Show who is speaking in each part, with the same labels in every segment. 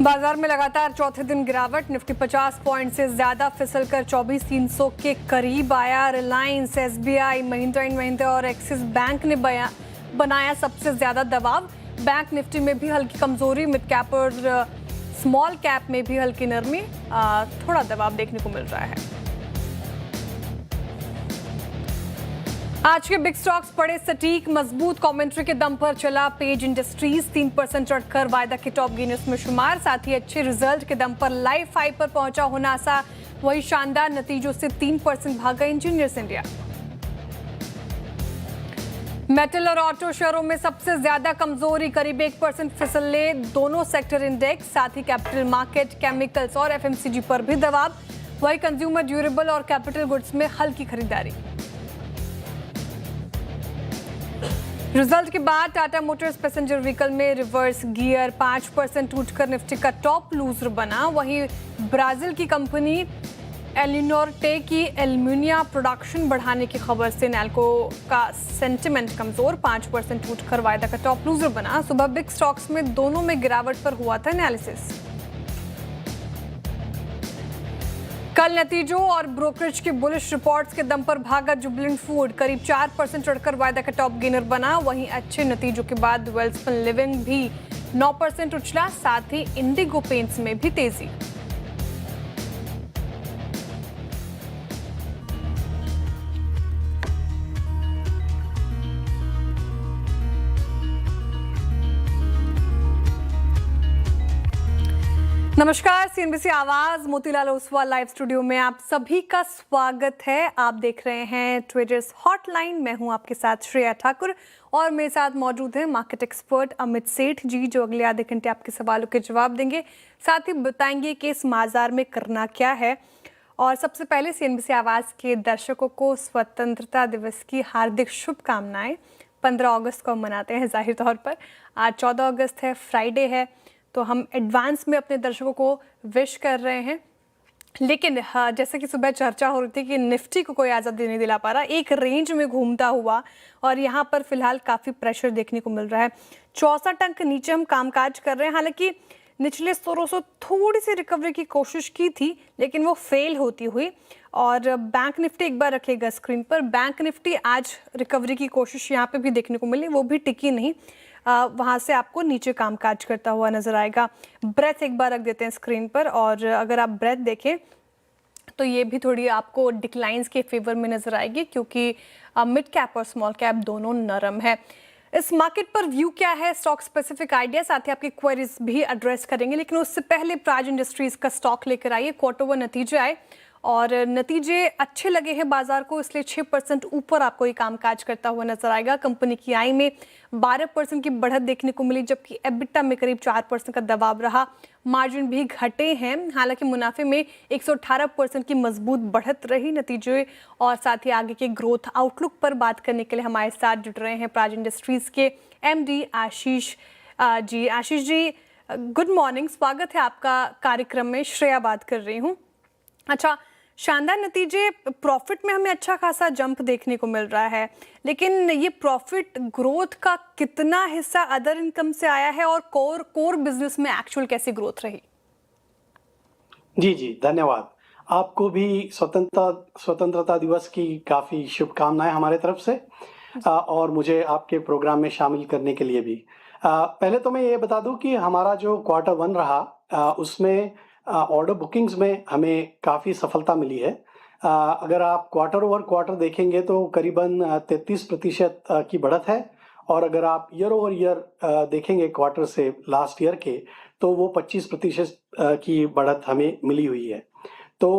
Speaker 1: बाजार में लगातार चौथे दिन गिरावट। निफ्टी 50 पॉइंट से ज्यादा फिसलकर 24,300 के करीब आया। रिलायंस, एसबीआई, महिंद्रा एंड महिंद्रा और एक्सिस बैंक ने बनाया सबसे ज्यादा दबाव। बैंक निफ्टी में भी हल्की कमजोरी, मिड कैप और स्मॉल कैप में भी हल्की नरमी, थोड़ा दबाव देखने को मिल रहा है। आज के बिग स्टॉक्स पड़े सटीक, मजबूत कमेंट्री के दम पर चला पेज इंडस्ट्रीज 3% चढ़कर वायदा के टॉप गेनर्स में शुमार। साथ ही अच्छे रिजल्ट के दम पर लाइफ हाई पर पहुंचा हुनासा, वही शानदार नतीजों से 3% भागा इंजीनियर्स इंडिया। मेटल और ऑटो शेयरों में सबसे ज्यादा कमजोरी, करीब 1% फिसले दोनों सेक्टर इंडेक्स। साथ ही कैपिटल मार्केट, केमिकल्स और एफएमसीजी पर भी दबाव। वही कंज्यूमर ड्यूरेबल और कैपिटल गुड्स में हल्की खरीदारी। रिजल्ट के बाद टाटा मोटर्स पैसेंजर व्हीकल में रिवर्स गियर, 5% टूटकर निफ्टी का टॉप लूजर बना। वहीं ब्राजील की कंपनी एलिनोर्टे की एल्यूमिनियम प्रोडक्शन बढ़ाने की खबर से नैल्को का सेंटिमेंट कमजोर, 5% टूटकर वायदा का टॉप लूजर बना। सुबह बिग स्टॉक्स में दोनों में गिरावट पर हुआ था एनालिसिस। कल नतीजों और ब्रोकरेज की बुलिश रिपोर्ट्स के दम पर भागा जुबिलेंट फूड, करीब 4% चढ़कर वायदा का टॉप गेनर बना। वहीं अच्छे नतीजों के बाद वेल्सपन लिविंग भी 9% उछला। साथ ही इंडिगो पेंट्स में भी तेजी। नमस्कार, सीएनबीसी आवाज मोतीलाल ओसवाल लाइव स्टूडियो में आप सभी का स्वागत है। आप देख रहे हैं ट्रेडर्स हॉटलाइन। मैं हूं आपके साथ श्रेया ठाकुर और मेरे साथ मौजूद हैं मार्केट एक्सपर्ट अमित सेठ जी, जो अगले आधे घंटे आपके सवालों के जवाब देंगे। साथ ही बताएंगे कि इस बाजार में करना क्या है। और सबसे पहले सीएनबीसी आवाज के दर्शकों को स्वतंत्रता दिवस की हार्दिक शुभकामनाएं। 15 अगस्त को मनाते हैं जाहिर तौर पर। आज 14 अगस्त है, फ्राइडे है, तो हम एडवांस में अपने दर्शकों को विश कर रहे हैं। लेकिन जैसे कि सुबह चर्चा हो रही थी कि निफ्टी को कोई आज़ादी नहीं दिला पा रहा, एक रेंज में घूमता हुआ, और यहाँ पर फिलहाल काफ़ी प्रेशर देखने को मिल रहा है। 64 अंक नीचे हम कामकाज कर रहे हैं। हालांकि निचले स्तरों से थोड़ी सी रिकवरी की कोशिश की थी, लेकिन वो फेल होती हुई। और बैंक निफ्टी एक बार रखेगा स्क्रीन पर। बैंक निफ्टी आज रिकवरी की कोशिश यहाँ पे भी देखने को मिली, वो भी टिकी नहीं, वहाँ से आपको नीचे कामकाज करता हुआ नजर आएगा। ब्रेथ एक बार रख देते हैं स्क्रीन पर, और अगर आप ब्रेथ देखें तो ये भी थोड़ी आपको डिक्लाइंस के फेवर में नजर आएगी, क्योंकि मिड कैप और स्मॉल कैप दोनों नरम है। इस मार्केट पर व्यू क्या है, स्टॉक स्पेसिफिक आइडिया, साथ ही आपकी क्वेरीज भी एड्रेस करेंगे। लेकिन उससे पहले प्राज इंडस्ट्रीज का स्टॉक लेकर आइए। क्वार्टर वन नतीजे आए और नतीजे अच्छे लगे हैं बाजार को, इसलिए 6% ऊपर आपको ये कामकाज करता हुआ नजर आएगा। कंपनी की आय में 12% की बढ़त देखने को मिली, जबकि एबिटा में करीब 4% का दबाव रहा। मार्जिन भी घटे हैं, हालांकि मुनाफे में 118% की मजबूत बढ़त रही। नतीजे और साथ ही आगे के ग्रोथ आउटलुक पर बात करने के लिए हमारे साथ जुड़ रहे हैं प्राज इंडस्ट्रीज के MD Ashish ji. Ashish ji, good morning, स्वागत है आपका कार्यक्रम में। श्रेया बात कर रही हूँ। अच्छा, शानदार नतीजे, प्रॉफिट में हमें अच्छा खासा जंप देखने को मिल रहा है, लेकिन ये प्रॉफिट ग्रोथ का कितना हिस्सा अदर इनकम से आया है और कोर बिजनेस में एक्चुअल कैसी ग्रोथ रही?
Speaker 2: जी, धन्यवाद। आपको भी स्वतंत्रता दिवस की काफ़ी शुभकामनाएं हमारे तरफ से, और मुझे आपके प्रोग्राम में शामिल करने के लिए भी। पहले तो मैं ये बता दूं कि हमारा जो क्वार्टर वन रहा, उसमें ऑर्डर बुकिंग्स में हमें काफ़ी सफलता मिली है। अगर आप क्वार्टर ओवर क्वार्टर देखेंगे तो करीबन 33% की बढ़त है, और अगर आप ईयर ओवर ईयर देखेंगे क्वार्टर से लास्ट ईयर के, तो वो 25% की बढ़त हमें मिली हुई है। तो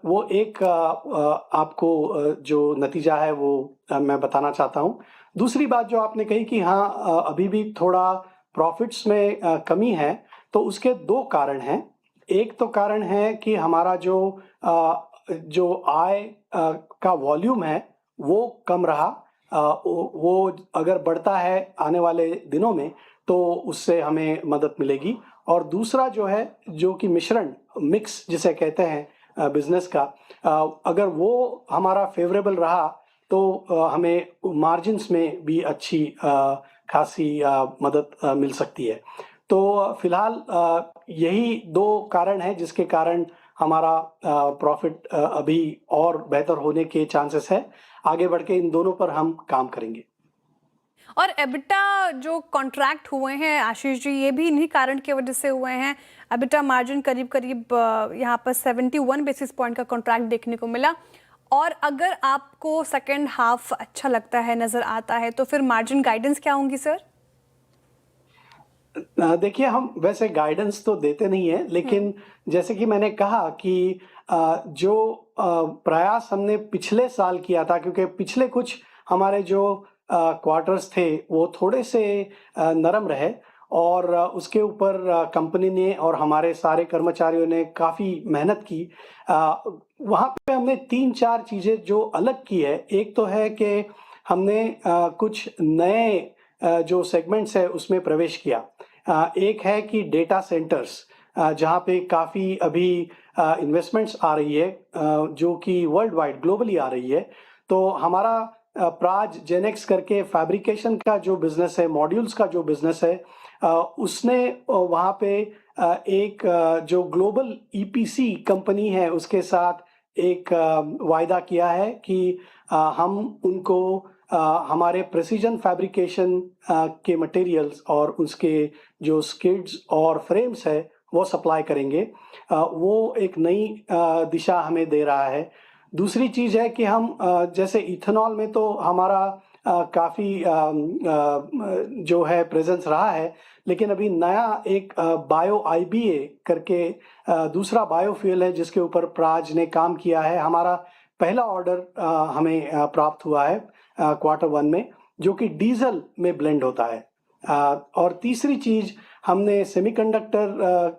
Speaker 2: वो एक आपको जो नतीजा है वो मैं बताना चाहता हूँ। दूसरी बात जो आपने कही कि हाँ, अभी भी थोड़ा प्रॉफिट्स में कमी है, तो उसके दो कारण हैं। एक तो कारण है कि हमारा जो आय का वॉल्यूम है वो कम रहा। वो अगर बढ़ता है आने वाले दिनों में तो उससे हमें मदद मिलेगी। और दूसरा जो है, जो कि मिश्रण, मिक्स जिसे कहते हैं बिजनेस का, अगर वो हमारा फेवरेबल रहा तो हमें मार्जिन्स में भी अच्छी खासी मदद मिल सकती है। तो फिलहाल यही 2 कारण हैं जिसके कारण हमारा प्रॉफ़िट अभी और बेहतर होने के चांसेस है। आगे बढ़ के इन दोनों पर हम काम करेंगे।
Speaker 1: और एबिटा जो कॉन्ट्रैक्ट हुए हैं आशीष जी, ये भी इन्हीं कारण की वजह से हुए हैं। एबिटा मार्जिन करीब-करीब यहाँ पर 71 बेसिस पॉइंट का कॉन्ट्रैक्ट देखने को मिला। और अगर आपको सेकंड हाफ अच्छा लगता है, नज़र आता है, तो फिर मार्जिन गाइडेंस क्या होंगी सर?
Speaker 2: देखिए हम वैसे गाइडेंस तो देते नहीं हैं, लेकिन जैसे कि मैंने कहा कि जो प्रयास हमने पिछले साल किया था, क्योंकि पिछले कुछ हमारे जो क्वार्टर्स थे वो थोड़े से नरम रहे और उसके ऊपर कंपनी ने और हमारे सारे कर्मचारियों ने काफ़ी मेहनत की। वहाँ पे हमने 3-4 चीज़ें जो अलग की है, एक तो है कि हमने कुछ नए जो सेगमेंट्स है उसमें प्रवेश किया। एक है कि डेटा सेंटर्स, जहाँ पे काफ़ी अभी इन्वेस्टमेंट्स आ रही है, जो कि वर्ल्ड वाइड ग्लोबली आ रही है। तो हमारा प्राज जेनेक्स करके फैब्रिकेशन का जो बिज़नेस है, मॉड्यूल्स का जो बिज़नेस है, उसने वहाँ पे एक जो ग्लोबल ईपीसी कंपनी है उसके साथ एक वायदा किया है कि हम उनको हमारे प्रिसिजन फैब्रिकेशन के मटेरियल्स और उसके जो स्किड्स और फ्रेम्स है वो सप्लाई करेंगे। वो एक नई दिशा हमें दे रहा है। दूसरी चीज़ है कि हम जैसे इथेनॉल में तो हमारा काफ़ी जो है प्रेजेंस रहा है, लेकिन अभी नया एक बायो आईबीए करके दूसरा बायोफ्यूल है जिसके ऊपर प्राज ने काम किया है। हमारा पहला ऑर्डर हमें प्राप्त हुआ है क्वार्टर 1 में, जो कि डीजल में ब्लेंड होता है। और तीसरी चीज़ हमने सेमीकंडक्टर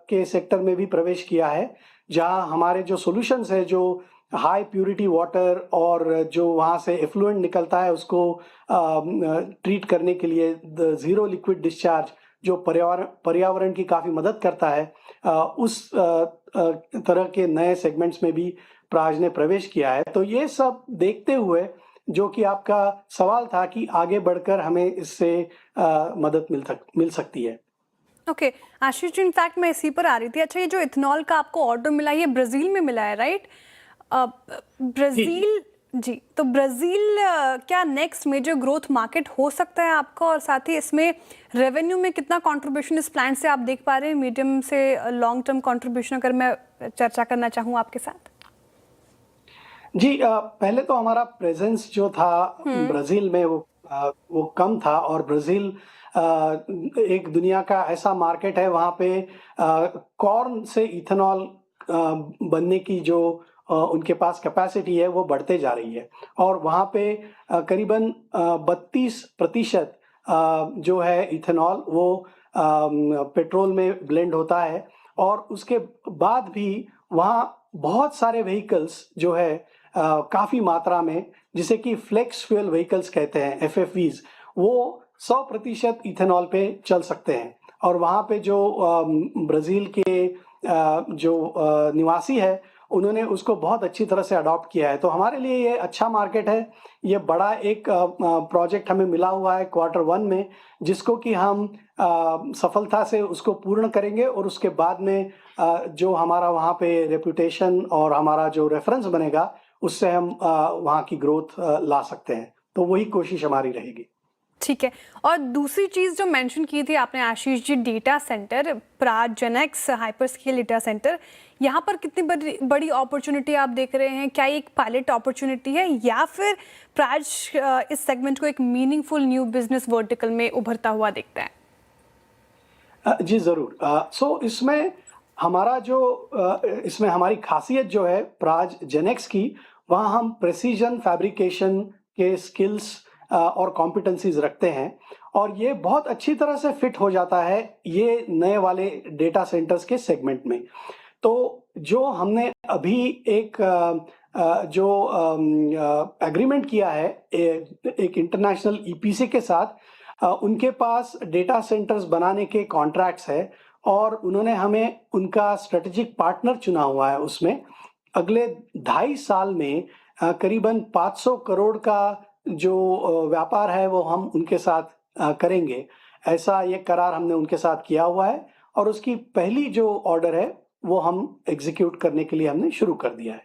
Speaker 2: के सेक्टर में भी प्रवेश किया है, जहाँ हमारे जो सॉल्यूशंस है, जो हाई प्यूरिटी वाटर और जो वहाँ से एफ्लुएंट निकलता है उसको ट्रीट करने के लिए द ज़ीरो लिक्विड डिस्चार्ज, जो पर्यावरण की काफ़ी मदद करता है, उस तरह के नए सेगमेंट्स में भी प्राज ने प्रवेश किया है। तो ये सब देखते हुए, जो कि आपका सवाल था कि आगे बढ़कर हमें इससे मदद मिल सकती है।
Speaker 1: ओके आशीष जी, इनफैक्ट मैं इसी पर आ रही थी। अच्छा, ये जो इथेनॉल का आपको ऑर्डर मिला, ये ब्राज़ील में मिला है, राइट? ब्राज़ील जी, तो ब्राज़ील क्या नेक्स्ट मेजर ग्रोथ मार्केट हो सकता है आपका? और साथ ही इसमें रेवेन्यू में कितना कंट्रीब्यूशन इस प्लांट से आप देख पा रहे हैं, मीडियम से लॉन्ग टर्म कंट्रीब्यूशन, अगर मैं चर्चा करना चाहूँ आपके साथ?
Speaker 2: जी, पहले तो हमारा प्रेजेंस जो था ब्राज़ील में वो कम था, और ब्राज़ील एक दुनिया का ऐसा मार्केट है, वहाँ पे कॉर्न से इथेनॉल बनने की जो उनके पास कैपेसिटी है वो बढ़ते जा रही है। और वहाँ पे करीबन 32% जो है इथेनॉल वो पेट्रोल में ब्लेंड होता है। और उसके बाद भी वहाँ बहुत सारे व्हीकल्स जो है काफ़ी मात्रा में, जिसे कि फ्लेक्स फ्यूल व्हीकल्स कहते हैं, एफएफवीज, वो 100% इथेनॉल पे चल सकते हैं। और वहाँ पे जो ब्राज़ील के जो निवासी है, उन्होंने उसको बहुत अच्छी तरह से अडॉप्ट किया है। तो हमारे लिए ये अच्छा मार्केट है। ये बड़ा एक प्रोजेक्ट हमें मिला हुआ है क्वार्टर 1 में, जिसको कि हम सफलता से उसको पूर्ण करेंगे, और उसके बाद में जो हमारा वहाँ पे रेपुटेशन और हमारा जो रेफरेंस बनेगा, उससे हम वहाँ की ग्रोथ ला सकते हैं। तो वही कोशिश हमारी रहेगी।
Speaker 1: ठीक है। और दूसरी चीज़ जो मेंशन की थी आपने आशीष जी, डेटा सेंटर, प्राज जेनेक्स हाइपर स्केल डेटा सेंटर, यहाँ पर कितनी बड़ी अपॉर्चुनिटी आप देख रहे हैं? क्या ये एक पायलट अपॉर्चुनिटी है, या फिर प्राज इस सेगमेंट को एक मीनिंगफुल न्यू बिजनेस वर्टिकल में उभरता हुआ देखता है?
Speaker 2: जी ज़रूर। सो इसमें हमारी खासियत जो है प्राज जेनेक्स की, वहाँ हम प्रिसिजन फैब्रिकेशन के स्किल्स और कॉम्पिटेंसीज रखते हैं, और ये बहुत अच्छी तरह से फिट हो जाता है ये नए वाले डेटा सेंटर्स के सेगमेंट में। तो जो हमने अभी एक जो एग्रीमेंट किया है एक इंटरनेशनल ईपीसी के साथ, उनके पास डेटा सेंटर्स बनाने के कॉन्ट्रैक्ट्स है, और उन्होंने हमें उनका स्ट्रेटेजिक पार्टनर चुना हुआ है। उसमें अगले 2.5 साल में करीबन 500 करोड़ का जो व्यापार है वो हम उनके साथ करेंगे। ऐसा ये करार हमने उनके साथ किया हुआ है और उसकी पहली जो ऑर्डर है वो हम एग्जीक्यूट करने के लिए हमने शुरू कर दिया है।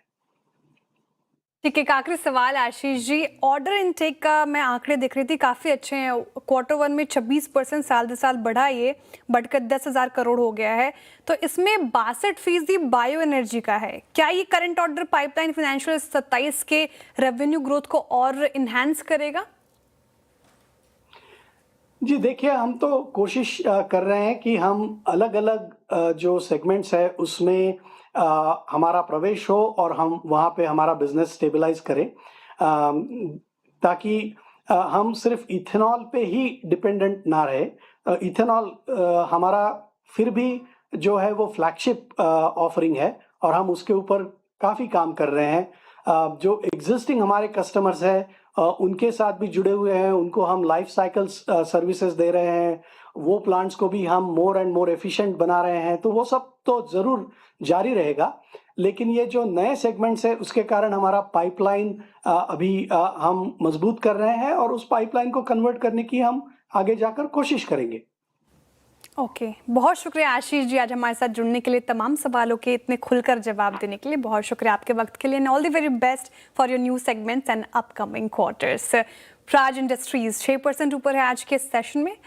Speaker 1: ठीक है, एक आखिरी सवाल आशीष जी, ऑर्डर इनटेक का मैं आंकड़े देख रही थी, काफ़ी अच्छे हैं। क्वार्टर वन में 26% साल दर साल बढ़ा, ये बढ़कर 10,000 करोड़ हो गया है। तो इसमें 62% बायो एनर्जी का है। क्या ये करंट ऑर्डर पाइपलाइन फाइनेंशियल 27 के रेवेन्यू ग्रोथ को और इन्हांस करेगा?
Speaker 2: जी देखिए, हम तो कोशिश कर रहे हैं कि हम अलग-अलग जो सेगमेंट्स है उसमें हमारा प्रवेश हो और हम वहाँ पे हमारा बिज़नेस स्टेबलाइज़ करें। ताकि हम सिर्फ़ इथेनॉल पे ही डिपेंडेंट ना रहे। इथेनॉल हमारा फिर भी जो है वो फ्लैगशिप ऑफ़रिंग है और हम उसके ऊपर काफ़ी काम कर रहे हैं। जो एक्जिस्टिंग हमारे कस्टमर्स हैं उनके साथ भी जुड़े हुए हैं, उनको हम लाइफ साइकिल्स सर्विसेज दे रहे हैं, वो प्लांट्स को भी हम मोर एंड मोर एफिशिएंट बना रहे हैं, तो वो सब तो ज़रूर जारी रहेगा। लेकिन ये जो नए सेगमेंट्स हैं उसके कारण हमारा पाइपलाइन अभी हम मजबूत कर रहे हैं और उस पाइपलाइन को कन्वर्ट करने की हम आगे जाकर कोशिश करेंगे।
Speaker 1: ओके, बहुत शुक्रिया आशीष जी, आज हमारे साथ जुड़ने के लिए, तमाम सवालों के इतने खुलकर जवाब देने के लिए बहुत शुक्रिया आपके वक्त के लिए। And all the very best for your new segments and upcoming quarters. Praj industries 6% ऊपर है आज के सेशन में।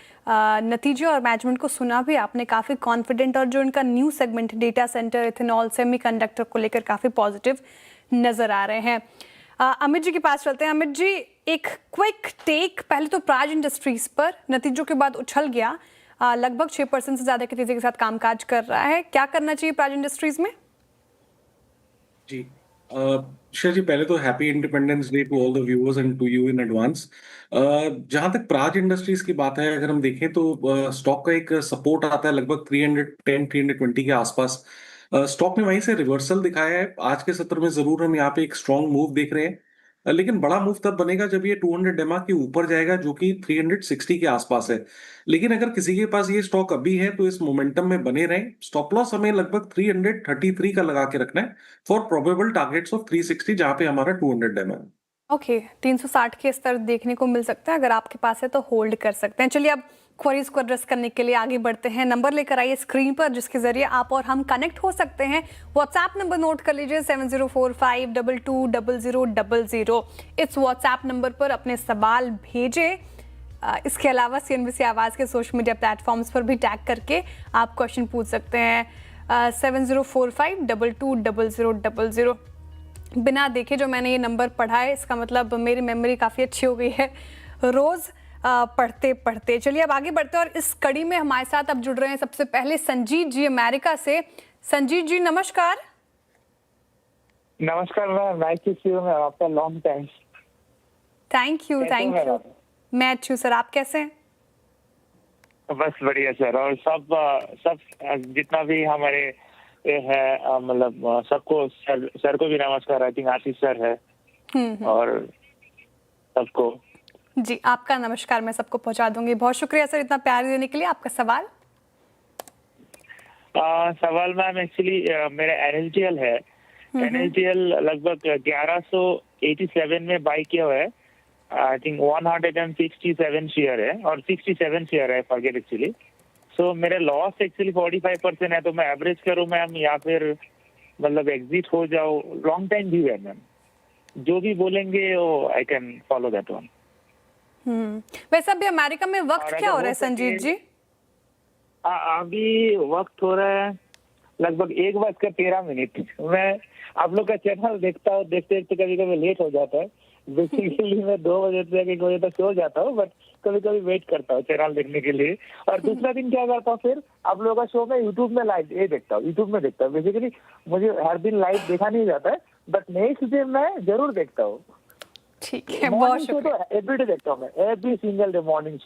Speaker 1: नतीजे और मैनेजमेंट को सुना भी आपने, काफ़ी कॉन्फिडेंट, और जो इनका new segment data centre, ethanol, semiconductor को लेकर काफ़ी पॉजिटिव नजर आ रहे हैं। अमित जी के पास चलते हैं। अमित जी, एक क्विक टेक पहले तो प्राज इंडस्ट्रीज पर, नतीजों के बाद उछल गया, लगभग 6% से ज़्यादा की तेज़ी के साथ कामकाज कर रहा है। क्या करना चाहिए प्राज इंडस्ट्रीज में?
Speaker 3: जी श्रेया जी, पहले तो happy independence day to all the viewers and to you in advance. जहां तक प्राज इंडस्ट्रीज की बात है, अगर हम देखें तो स्टॉक का एक सपोर्ट आता है लगभग 310 320 के आसपास। स्टॉक ने वहीं से रिवर्सल दिखाया है। आज के सत्र में जरूर हम यहाँ पे एक स्ट्रॉन्ग मूव देख रहे हैं, लेकिन बड़ा मूव तब बनेगा जब ये 200 डेमा के ऊपर जाएगा, जो कि 360 के आसपास है। लेकिन अगर किसी के पास ये स्टॉक अभी है तो इस मोमेंटम में बने रहें। स्टॉप लॉस हमें लगभग 333 का लगा के रखना है फॉर प्रोबेबल टारगेट्स ऑफ 360, जहां पे हमारा 200 डेमा है।
Speaker 1: ओके, 360 के स्तर देखने को मिल सकता है, अगर आपके पास है तो होल्ड कर सकते हैं। चलिए अब क्वेरीज को एड्रेस करने के लिए आगे बढ़ते हैं। नंबर लेकर आइए स्क्रीन पर, जिसके जरिए आप और हम कनेक्ट हो सकते हैं। व्हाट्सएप नंबर नोट कर लीजिए, 7045220000। इस व्हाट्सएप नंबर पर अपने सवाल भेजें। इसके अलावा CNBC आवाज़ के सोशल मीडिया प्लेटफॉर्म्स पर भी टैग करके आप क्वेश्चन पूछ सकते हैं। 7045220000। बिना देखे जो मैंने ये नंबर पढ़ा है, इसका मतलब मेरी मेमोरी काफ़ी अच्छी हो गई है रोज़ पढ़ते पढ़ते। चलिए अब आगे बढ़ते हैं, और इस कड़ी में हमारे साथ अब जुड़ रहे हैं सबसे पहले संजीत जी अमेरिका से। संजीत जी नमस्कार।
Speaker 4: नमस्कार ma'am, nice to see you ma'am, after long time.
Speaker 1: Thank you. मैं अच्छी हूँ सर, आप कैसे हैं?
Speaker 4: बस बढ़िया सर। और सब जितना भी हमारे ये है, मतलब सबको, सर को भी नमस्कार। आई थिंक आशीष सर है और सबको
Speaker 1: जी, आपका नमस्कार मैं सबको पहुंचा दूंगी। बहुत शुक्रिया सर इतना प्यार देने के लिए। आपका सवाल?
Speaker 4: सवाल मैम एक्चुअली मेरा NSDL है। NSDL लगभग 1187 में बाई किया हुआ है। आई थिंक 167 शेयर है और 67 शेयर है फॉरगेट एक्चुअली। सो मेरा लॉस एक्चुअली 45% है, तो मैं एवरेज करूँ मैम या फिर मतलब एग्जिट हो जाओ? लॉन्ग टाइम व्यू है मैम, जो भी बोलेंगे वो I can follow that one.
Speaker 1: वैसे अभी अमेरिका में वक्त क्या हो रहा है संजीत जी?
Speaker 4: अभी वक्त हो रहा है लगभग 1:13। मैं आप लोग का चैनल देखता हूँ, देखते देखते कभी कभी लेट हो जाता है। बेसिकली मैं 2 बजे तक 1 बजे तक सो जाता हूँ, बट कभी कभी वेट करता हूँ चैनल देखने के लिए। और दूसरा दिन क्या करता हूँ, फिर आप लोगों का शो में यूट्यूब में लाइव ये देखता हूँ, यूट्यूब में देखता हूँ। बेसिकली मुझे हर दिन लाइव देखा नहीं जाता है, बट नेक्स्ट डे मैं जरूर देखता हूँ।
Speaker 1: ठीक है, बहुत शुक्रिया।
Speaker 4: तो एवरीडे देखता हूँ मैं, every single day morning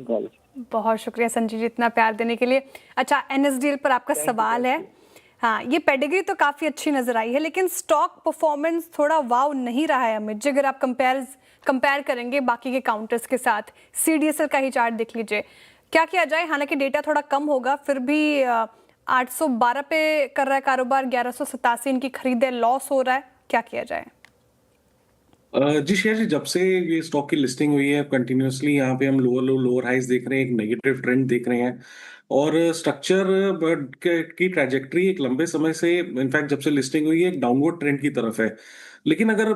Speaker 4: call.
Speaker 1: बहुत शुक्रिया संजीत जी इतना प्यार देने के लिए। अच्छा, NSDL पर आपका सवाल है। हाँ, ये पेडिग्री तो काफ़ी अच्छी नजर आई है, लेकिन स्टॉक परफॉर्मेंस थोड़ा वाव नहीं रहा है अमित जी, अगर आप कंपेयर करेंगे बाकी के काउंटर्स के साथ। CDSL का ही चार्ट देख लीजिए। क्या किया जाए? हालांकि डेटा थोड़ा कम होगा, फिर भी 812 पे कर रहा है कारोबार, 1187 इनकी खरीद है, लॉस हो रहा है, क्या किया जाए?
Speaker 3: जी शेयर जी, जब से ये स्टॉक की लिस्टिंग हुई है कंटिन्यूअसली यहाँ पे हम लोअर लो लोअर हाइज देख रहे हैं, एक नेगेटिव ट्रेंड देख रहे हैं। और स्ट्रक्चर की ट्रैजेक्टरी एक लंबे समय से, इनफैक्ट जब से लिस्टिंग हुई है, एक डाउनवर्ड ट्रेंड की तरफ है। लेकिन अगर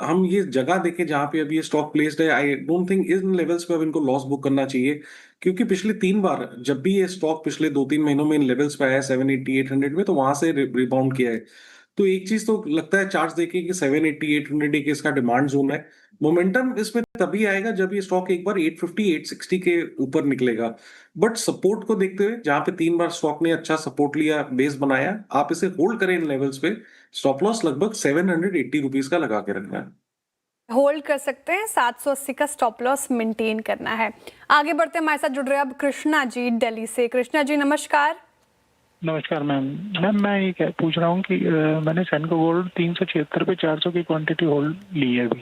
Speaker 3: हम ये जगह देखें जहां पे अभी ये स्टॉक प्लेस्ड है, I don't think in levels पे अब इनको लॉस बुक करना चाहिए। क्योंकि पिछले 3 बार जब भी ये स्टॉक पिछले 2-3 महीनों में इन लेवल्स पे आया 780-800 में, तो वहां से रिबाउंड किया है। तो एक चीज तो लगता है चार्ट देखे कि 780-800 एक इसका डिमांड जोन है। मोमेंटम इसमें तभी आएगा जब ये स्टॉक एक बार 850-860 के ऊपर निकलेगा। बट सपोर्ट को देखते हुए, जहां पे 3 बार स्टॉक ने अच्छा सपोर्ट लिया, बेस बनाया, आप इसे होल्ड करें इन लेवल्स पे। स्टॉप लॉस लगभग 780 रुपीज का लगा के रखना है।
Speaker 1: होल्ड कर सकते हैं, 780 का स्टॉप लॉस मेंटेन करना है। आगे बढ़ते हैं, हमारे साथ जुड़ रहे हैं अब कृष्णा जी दिल्ली से। कृष्णा जी नमस्कार।
Speaker 5: नमस्कार मैम। मैं ये पूछ रहा हूँ कि मैंने सेनको गोल्ड 376 पे 400 की क्वांटिटी होल्ड ली है अभी,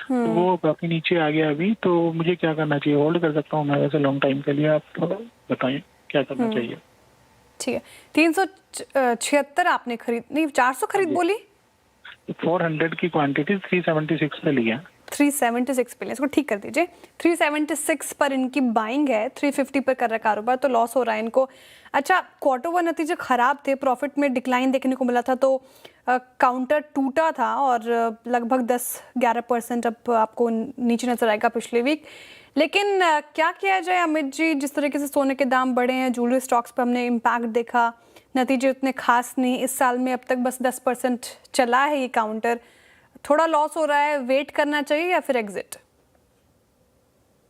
Speaker 5: तो वो काफी नीचे आ गया अभी, तो मुझे क्या करना चाहिए? होल्ड कर सकता हूँ मैं वैसे लॉन्ग टाइम के लिए, आप बताएं क्या करना चाहिए?
Speaker 1: ठीक है, 376 आपने खरीद, नहीं 400 खरीद बोली?
Speaker 5: 400 की क्वांटिटी 376 पे लिया।
Speaker 1: 376 पे, इसको ठीक कर दीजिए। 376 पर इनकी बाइंग है, 350 पर कर रहा है कारोबार, तो लॉस हो रहा है इनको। अच्छा, क्वार्टर वन नतीजे खराब थे, प्रॉफिट में डिक्लाइन देखने को मिला था, तो काउंटर टूटा था और लगभग 10-11% अब आपको नीचे नजर आएगा पिछले वीक। लेकिन क्या किया जाए अमित जी, जिस तरीके से सोने के दाम बढ़े हैं, ज्वेलरी स्टॉक्स पर हमने इम्पैक्ट देखा, नतीजे उतने खास नहीं, इस साल में अब तक बस 10% चला है ये काउंटर, थोड़ा लॉस हो रहा है, वेट करना चाहिए या फिर एग्जिट?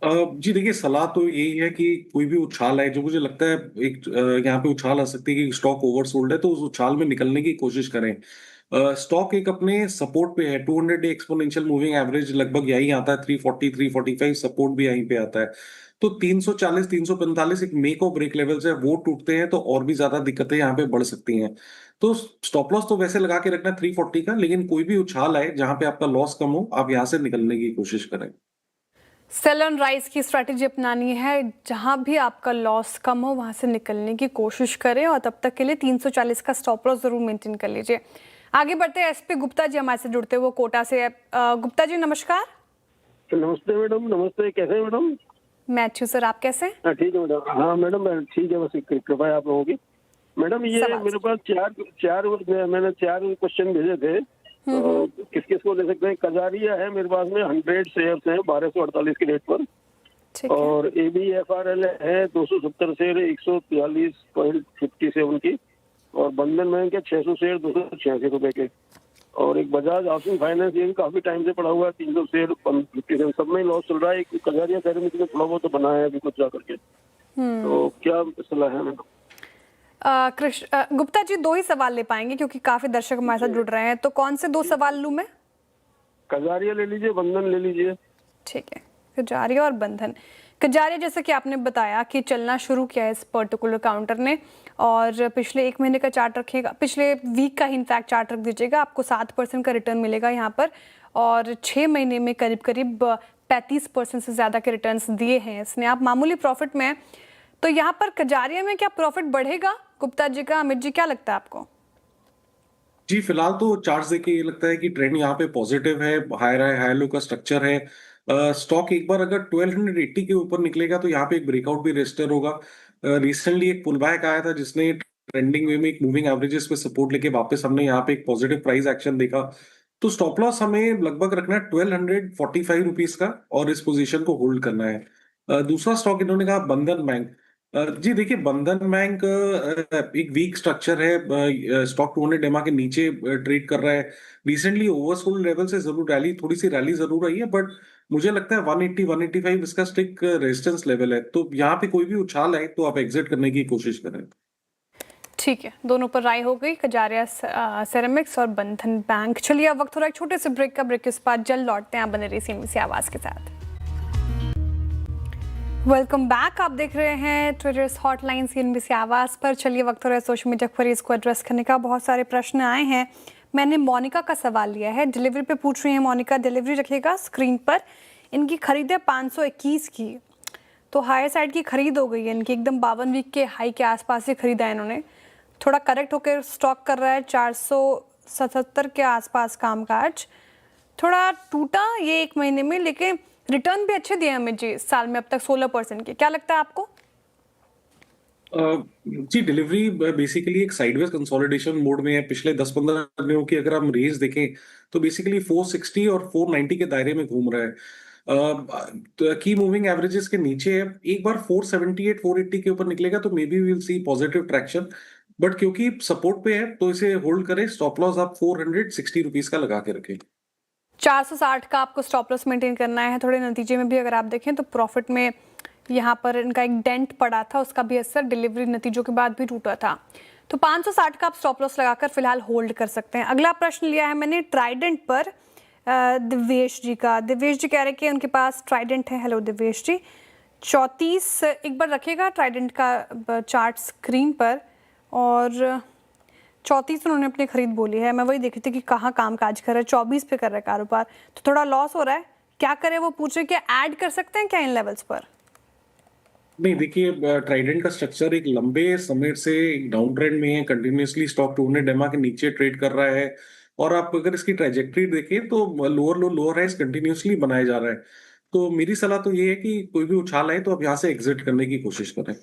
Speaker 3: जी देखिए, सलाह तो यही है कि कोई भी उछाल है, जो मुझे लगता है एक यहाँ पे उछाल आ सकती है कि स्टॉक ओवरसोल्ड है, तो उस उछाल में निकलने की कोशिश करें। स्टॉक एक अपने सपोर्ट पे है, 200 डे एक्सपोनेंशियल मूविंग एवरेज लगभग यही आता है, 340 345 सपोर्ट भी यहीं पे आता है। तो 340 345 एक मेक और ब्रेक लेवल्स है, वो टूटते हैं तो और भी ज्यादा दिक्कतें यहाँ पे बढ़ सकती हैं। तो स्टॉप लॉस तो वैसे लगा के रखना 340 का, लेकिन कोई भी उछाल आए जहां पे आपका लॉस कम हो, आप यहाँ से निकलने की कोशिश करें।
Speaker 1: सेल ऑन राइज की स्ट्रैटेजी अपनानी है, जहां भी आपका लॉस कम हो वहां से निकलने की कोशिश करें, और तब तक के लिए 340 का स्टॉप लॉस जरूर मेंटेन कर लीजिए। आगे बढ़ते हैं, एसपी गुप्ता जी हमारे से जुड़ते हैं, वो कोटा से। गुप्ता जी नमस्कार।
Speaker 6: नमस्ते मैडम। नमस्ते, कैसे हैं मैडम?
Speaker 1: मैं अच्छी हूँ सर, आप कैसे हैं?
Speaker 6: हाँ ठीक है मैडम। हाँ मैडम ठीक है, बस कृपा है आप लोगों की। मैडम ये
Speaker 1: सवाल।
Speaker 6: मेरे पास मैंने 4 क्वेश्चन भेजे थे, तो किस किस को ले सकते हैं? कजारिया है मेरे पास में, 100 शेयर्स हैं 1248 के रेट पर,
Speaker 1: ठीक है।
Speaker 6: और ABFRL है 270 शेयर 143.57 की, और बंधन बैंक है 600 शेयर 286 रुपए के, और एक बजाज हाउसिंग फाइनेंस, ये भी काफी टाइम से पड़ा हुआ है 300 शेयर 57, सब में लॉस चल रहा है। एक कजारिया सैरामिक में थोड़ा बहुत तो बना है अभी कुछ जा करके, तो क्या सलाह है मैडम?
Speaker 1: गुप्ता जी 2 ही सवाल ले पाएंगे क्योंकि काफी दर्शक हमारे साथ जुड़ रहे हैं, तो कौन से 2 सवाल लूं मैं?
Speaker 6: कजारिया ले लीजिए, बंधन ले लीजिए।
Speaker 1: ठीक है, कजारिया और बंधन। कजारिया जैसे कि आपने बताया कि चलना शुरू किया है इस पर्टिकुलर काउंटर ने, और पिछले 1 महीने का चार्ट रखिएगा, पिछले वीक का ही इनफैक्ट चार्ट रख दीजिएगा, आपको 7% का रिटर्न मिलेगा यहाँ पर, और 6 महीने में करीब करीब 35% से ज़्यादा के रिटर्न्स दिए हैं इसने। आप मामूली प्रॉफिट में हैं, तो यहाँ पर कजारिया में क्या प्रॉफिट बढ़ेगा गुप्ता जी का? अमित जी क्या लगता है आपको?
Speaker 3: जी फिलहाल तो चार्ट्स देख के ये लगता है कि ट्रेंड यहाँ पे पॉजिटिव है, हायर हाई हाई लो का स्ट्रक्चर है। स्टॉक एक बार अगर 1280 के ऊपर निकलेगा तो यहाँ पे एक ब्रेकआउट भी रजिस्टर होगा। रिसेंटली एक पुल बैक आया था जिसने ट्रेंडिंग वे में एक मूविंग एवरेजेस पे सपोर्ट लेके वापस हमने यहाँ पे एक पॉजिटिव प्राइस एक्शन देखा। तो स्टॉप लॉस हमें लगभग रखना है 1245 रुपीज का, और इस पोजीशन को होल्ड करना है। दूसरा स्टॉक इन्होंने कहा बंधन बैंक। जी देखिए, बंधन बैंक एक वीक स्ट्रक्चर है, स्टॉक 200 डेमा के नीचे ट्रेड कर रहा है। रिसेंटली ओवरसोल्ड लेवल से जरूर रैली, थोड़ी सी रैली जरूर आई है, बट मुझे लगता है 180 185 इसका स्टिक रेजिस्टेंस लेवल है, तो यहाँ पे कोई भी उछाल आए तो आप एग्जिट करने की कोशिश करें।
Speaker 1: ठीक है, दोनों पर राय हो गई, कजारिया सेरेमिक्स और बंधन बैंक। चलिए अब वक्त हो रहा है एक छोटे से ब्रेक का, ब्रेक के बाद जल्द लौटते हैं, आप बने रहिए CNBC आवाज के साथ। वेलकम बैक, आप देख रहे हैं ट्विटर्स हॉटलाइन CNBC आवाज पर। चलिए वक्त हो रहा है सोशल मीडिया क्वेरीज को एड्रेस करने का। बहुत सारे प्रश्न आए हैं, मैंने मोनिका का सवाल लिया है, डिलीवरी पे पूछ रही हैं मोनिका, डिलीवरी रखिएगा स्क्रीन पर। इनकी खरीद है 521 की, तो हायर साइड की खरीद हो गई है इनकी, एकदम 52 वीक के हाई के आसपास से खरीदा है इन्होंने, थोड़ा करेक्ट होकर स्टॉक कर रहा है 477 के आसपास कामकाज, थोड़ा टूटा ये 1 महीने में, लेकिन रिटर्न भी अच्छे दिए अमित जी इस साल में अब तक 16% के। क्या लगता है आपको?
Speaker 3: जी, डिलीवरी बेसिकली एक साइडवेज कंसोलिडेशन मोड में है। पिछले 10-15 दिनों की अगर हम रेंज देखें तो बेसिकली 460 और 490 के दायरे में घूम रहा है। की मूविंग एवरेजेस के नीचे है। एक बार 478 480 के ऊपर निकलेगा तो maybe we will see positive traction, but क्योंकि सपोर्ट पे है तो इसे होल्ड करें। स्टॉप लॉस आप 460 रुपीज का लगा के रखें।
Speaker 1: 460 का आपको स्टॉप लॉस मेंटेन करना है। थोड़े नतीजे में भी अगर आप देखें तो प्रॉफिट में यहाँ पर इनका एक डेंट पड़ा था, उसका भी असर डिलीवरी नतीजों के बाद भी टूटा था। तो 560 का आप स्टॉप लॉस लगाकर फिलहाल होल्ड कर सकते हैं। अगला प्रश्न लिया है मैंने ट्राइडेंट पर दिव्येश जी का। दिव्येश जी कह रहे हैं कि उनके पास ट्राइडेंट है। हेलो दिव्येश जी, 34 एक बार रखिएगा ट्राइडेंट का चार्ट स्क्रीन पर, और 34 उन्होंने अपनी खरीद बोली है। मैं वही देख रही थी कि कहाँ काम काज कर रहा है। 24 पे कर रहा है कारोबार, तो थोड़ा लॉस हो रहा है। क्या करें वो पूछ रहे, क्या ऐड कर सकते हैं क्या इन लेवल्स पर?
Speaker 3: नहीं, देखिए, ट्राइडेंट का स्ट्रक्चर एक लंबे समय से एक डाउन ट्रेंड में है। कंटिन्यूअसली स्टॉक 200 डेमा के नीचे ट्रेड कर रहा है, और आप अगर इसकी ट्रैजेक्टरी देखें तो लोअर लो लोअर हाइस कंटिन्यूअसली बनाया जा रहा है। तो मेरी सलाह तो ये है कि कोई भी उछाल आए तो आप यहाँ से एग्जिट करने की कोशिश करें।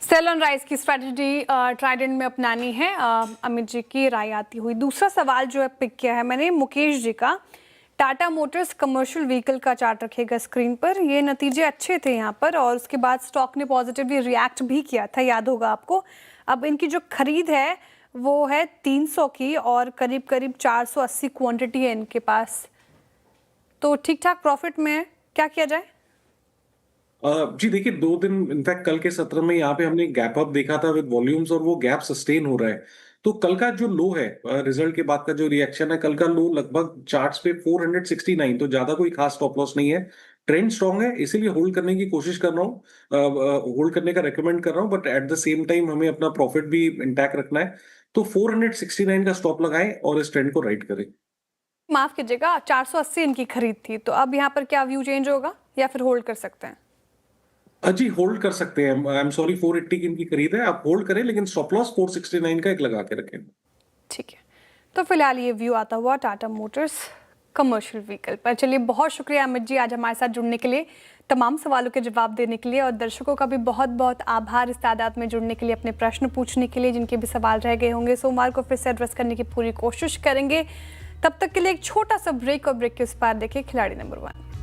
Speaker 1: सेल ऑन राइज की स्ट्रेटजी ट्राइडेंट में अपनानी है, अमित जी की राय आती हुई। दूसरा सवाल जो है पिक किया है मैंने मुकेश जी का। टाटा मोटर्स कमर्शियल व्हीकल का चार्ट रखेगा स्क्रीन पर। ये नतीजे अच्छे थे यहाँ पर, और उसके बाद स्टॉक ने पॉजिटिवली रिएक्ट भी किया था, याद होगा आपको। अब इनकी जो खरीद है वो है 300 की, और करीब करीब 480 क्वांटिटी है इनके पास। तो ठीक ठाक प्रॉफिट में है, क्या किया जाए?
Speaker 3: जी देखिए, 2 दिन इनफैक्ट कल के सत्र में यहाँ पे हमने गैप अप देखा था विद वॉल्यूम्स, और वो गैप सस्टेन हो रहा है। तो कल का जो लो है, रिजल्ट के बाद का जो रिएक्शन है, कल का लो लगभग चार्ट्स पे 469, तो ज्यादा कोई खास स्टॉप लॉस नहीं है। ट्रेंड स्ट्रांग है, इसीलिए होल्ड करने की कोशिश कर रहा हूँ, होल्ड करने का रेकमेंड कर रहा हूँ, but at the same time हमें अपना प्रॉफिट भी इंटैक्ट रखना है। तो 469 का स्टॉप लगाएं और इस ट्रेंड को राइड करें।
Speaker 1: माफ कीजिएगा, 480 इनकी खरीद थी, तो अब यहाँ पर क्या व्यू चेंज होगा या फिर होल्ड कर सकते हैं?
Speaker 3: जी, होल्ड कर सकते हैं। आई एम सॉरी, 480 की इनकी खरीद है, आप होल्ड करें, लेकिन स्टॉप लॉस 469 का एक लगा के रखें।
Speaker 1: ठीक है, तो फिलहाल ये व्यू आता हुआ टाटा मोटर्स कमर्शियल व्हीकल पर। चलिए, बहुत शुक्रिया अमित जी आज हमारे साथ जुड़ने के लिए, तमाम सवालों के जवाब देने के लिए, और दर्शकों का भी बहुत बहुत आभार इस तादाद में जुड़ने के लिए, अपने प्रश्न पूछने के लिए। जिनके भी सवाल रह गए होंगे सोमवार को फिर से एड्रेस करने की पूरी कोशिश करेंगे। तब तक के लिए एक छोटा सा ब्रेक, और ब्रेक के उस पार देखिए खिलाड़ी नंबर 1।